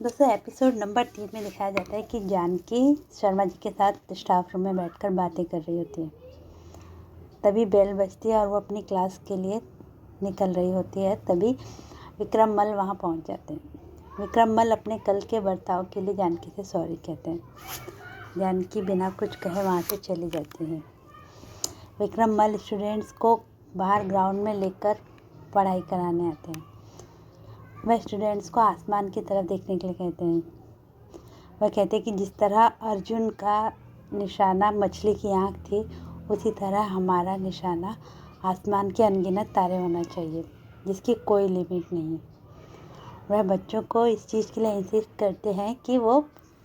दोस्तों episode number 3 में दिखाया जाता है कि जानकी शर्मा जी के साथ स्टाफ रूम में बैठकर बातें कर रही होती है। तभी बेल बजती है और वो अपनी क्लास के लिए निकल रही होती है। तभी विक्रम मल वहाँ पहुँच जाते हैं। विक्रम मल अपने कल के बर्ताव के लिए जानकी से सॉरी कहते हैं। जानकी बिना कुछ कहे वहाँ से चली जाती है। विक्रम मल स्टूडेंट्स को बाहर ग्राउंड में लेकर पढ़ाई कराने आते हैं। वह स्टूडेंट्स को आसमान की तरफ देखने के लिए कहते हैं। वह कहते हैं कि जिस तरह अर्जुन का निशाना मछली की आँख थी, उसी तरह हमारा निशाना आसमान के अनगिनत तारे होना चाहिए, जिसकी कोई लिमिट नहीं है। वह बच्चों को इस चीज़ के लिए इंसिस्ट करते हैं कि वो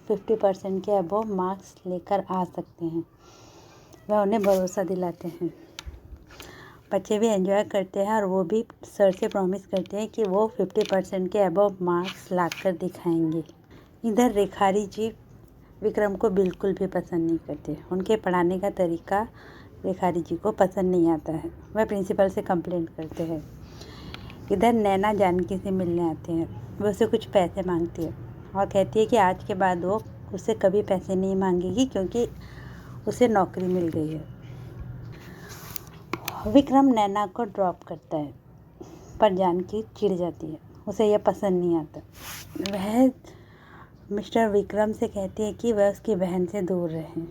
50% के अबव मार्क्स लेकर आ सकते हैं। वह उन्हें भरोसा दिलाते हैं। बच्चे भी एंजॉय करते हैं और वो भी सर से प्रॉमिस करते हैं कि वो 50% के अबव मार्क्स लाकर दिखाएंगे। इधर रेखारी जी विक्रम को बिल्कुल भी पसंद नहीं करते। उनके पढ़ाने का तरीका रेखारी जी को पसंद नहीं आता है। वह प्रिंसिपल से कंप्लेंट करते हैं। इधर नैना जानकी से मिलने आते हैं। वो उससे कुछ पैसे मांगती है और कहती है कि आज के बाद वो उससे कभी पैसे नहीं मांगेगी, क्योंकि उसे नौकरी मिल गई है। विक्रम नैना को ड्रॉप करता है, पर जानकी चिढ़ जाती है। उसे यह पसंद नहीं आता। वह मिस्टर विक्रम से कहती है कि वह उसकी बहन से दूर रहें।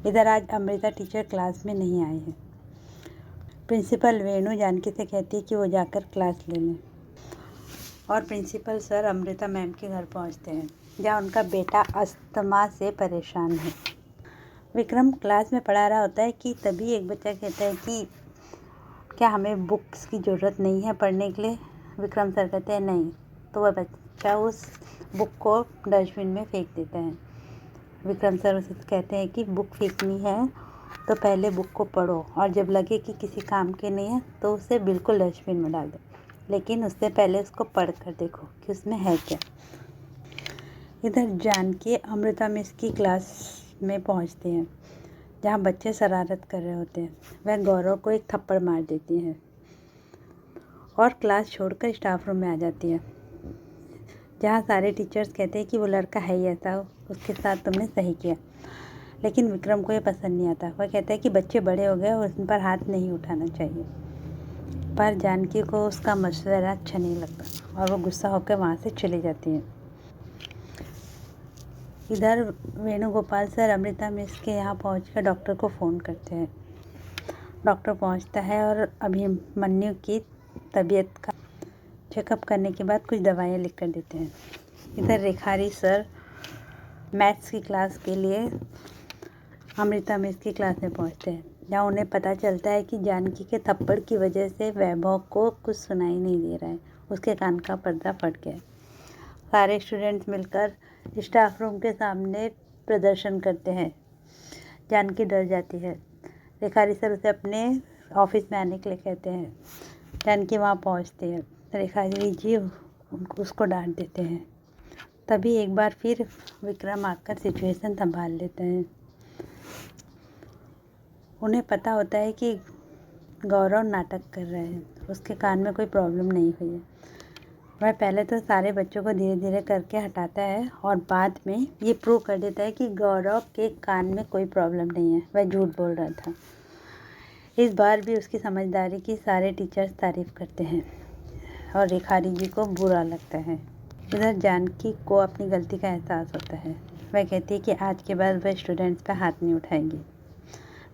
इधर आज अमृता टीचर क्लास में नहीं आई है। प्रिंसिपल वेणु जानकी से कहती है कि वो जाकर क्लास ले लें और प्रिंसिपल सर अमृता मैम के घर पहुंचते हैं, जहां उनका बेटा अस्थमा से परेशान है। विक्रम क्लास में पढ़ा रहा होता है कि तभी एक बच्चा कहता है कि क्या हमें बुक्स की ज़रूरत नहीं है पढ़ने के लिए। विक्रम सर कहते हैं नहीं, तो वह बच्चा उस बुक को डस्टबिन में फेंक देता है। विक्रम सर उसे कहते हैं कि बुक फेंकनी है तो पहले बुक को पढ़ो, और जब लगे कि किसी काम के नहीं है तो उसे बिल्कुल डस्टबिन में डाल दो, लेकिन उससे पहले उसको पढ़ कर देखो कि उसमें है क्या। इधर जानकी अमृता मिस की क्लास में पहुंचते हैं, जहां बच्चे शरारत कर रहे होते हैं। वह गौरव को एक थप्पड़ मार देती है और क्लास छोड़कर स्टाफ रूम में आ जाती है, जहां सारे टीचर्स कहते हैं कि वो लड़का है ही ऐसा, उसके साथ तुमने सही किया। लेकिन विक्रम को ये पसंद नहीं आता। वह कहता है कि बच्चे बड़े हो गए और उन पर हाथ नहीं उठाना चाहिए। पर जानकी को उसका मशवरा अच्छा नहीं लगता और वो गुस्सा होकर वहाँ से चली जाती है। इधर वेणुगोपाल सर अमृता मिस के यहाँ पहुंचकर डॉक्टर को फ़ोन करते हैं। डॉक्टर पहुंचता है और अभिमन्यु की तबीयत का चेकअप करने के बाद कुछ दवाइयाँ लिख कर देते हैं। इधर रेखारी सर मैथ्स की क्लास के लिए अमृता मिस की क्लास में पहुंचते हैं, जहाँ उन्हें पता चलता है कि जानकी के थप्पड़ की वजह से वैभव को कुछ सुनाई नहीं दे रहा है। उसके कान का पर्दा फट गया है। सारे स्टूडेंट्स मिलकर स्टाफ रूम के सामने प्रदर्शन करते हैं। जानकी डर जाती है। रेखारी सर उसे अपने ऑफिस में आने के लिए कहते हैं। जानकी वहाँ पहुँचती है। रेखारी जी उसको डांट देते हैं। तभी एक बार फिर विक्रम आकर सिचुएशन संभाल लेते हैं। उन्हें पता होता है कि गौरव नाटक कर रहे हैं, उसके कान में कोई प्रॉब्लम नहीं हुई है। वह पहले तो सारे बच्चों को धीरे धीरे करके हटाता है और बाद में ये प्रूव कर देता है कि गौरव के कान में कोई प्रॉब्लम नहीं है, वह झूठ बोल रहा था। इस बार भी उसकी समझदारी की सारे टीचर्स तारीफ़ करते हैं और रेखारी जी को बुरा लगता है। इधर जानकी को अपनी गलती का एहसास होता है। वह कहती है कि आज के बाद वह स्टूडेंट्स पर हाथ नहीं उठाएंगी।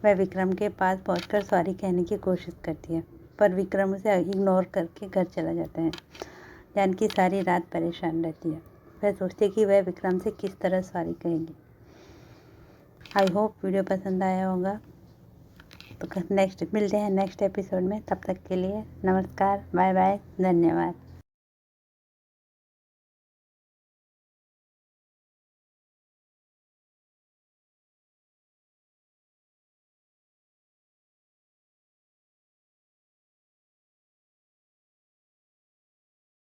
वह विक्रम के पास पहुंचकर सॉरी कहने की कोशिश करती है, पर विक्रम उसे इग्नोर करके घर चला जाता है। जानकी सारी रात परेशान रहती है। वह सोचती है कि वह विक्रम से किस तरह सॉरी कहेगी। आई होप वीडियो पसंद आया होगा। तो मिलते हैं नेक्स्ट एपिसोड में। तब तक के लिए नमस्कार, बाय बाय, धन्यवाद।